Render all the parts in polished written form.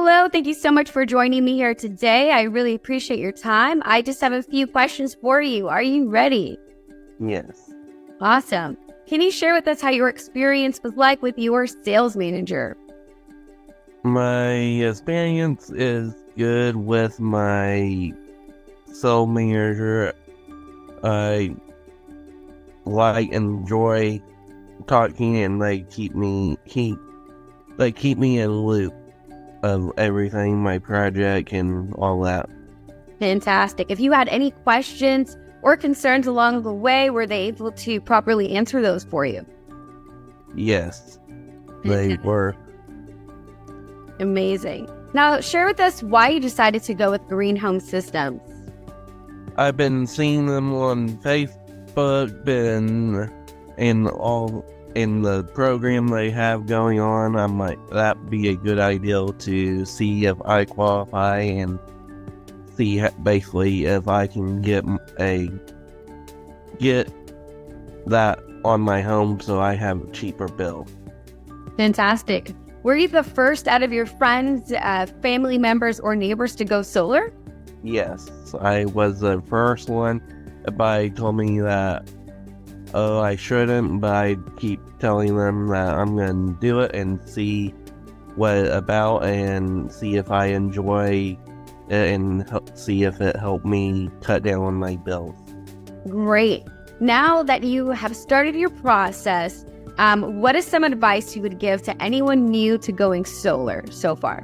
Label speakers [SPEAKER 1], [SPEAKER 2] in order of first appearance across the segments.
[SPEAKER 1] Hello, thank you so much for joining me here today. I really appreciate your time. I just have a few questions for you. Are you ready?
[SPEAKER 2] Yes.
[SPEAKER 1] Awesome. Can you share with us how your experience was like with your sales manager?
[SPEAKER 2] My experience is good with my soul manager. I enjoy talking, and they keep me in loop of everything, my project and all that.
[SPEAKER 1] Fantastic. If you had any questions or concerns along the way, were they able to properly answer those for you?
[SPEAKER 2] Yes, they were.
[SPEAKER 1] Amazing. Now, share with us why you decided to go with Green Home Systems.
[SPEAKER 2] I've been seeing them on Facebook, been in the program they have going on. I might that be a good idea to see if I qualify and see basically if I can get that on my home so I have a cheaper bill.
[SPEAKER 1] Fantastic. Were you the first out of your friends, family members, or neighbors to go solar?
[SPEAKER 2] Yes, I was the first one. Everybody told me that, oh, I shouldn't, but I keep telling them that I'm going to do it and see what it's about and see if I enjoy it and see if it helped me cut down on my bills.
[SPEAKER 1] Great. Now that you have started your process, what is some advice you would give to anyone new to going solar so far?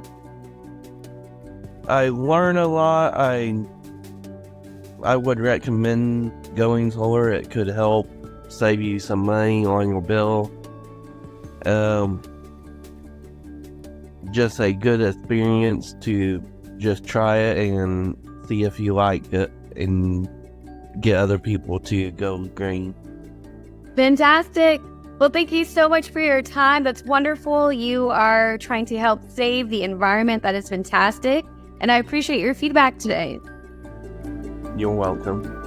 [SPEAKER 2] I learned a lot. I would recommend going solar. It could help save you some money on your bill. Just a good experience to just try it and see if you like it and get other people to go green.
[SPEAKER 1] Fantastic. Well, thank you so much for your time. That's wonderful. You are trying to help save the environment. That is fantastic. And I appreciate your feedback today.
[SPEAKER 2] You're welcome.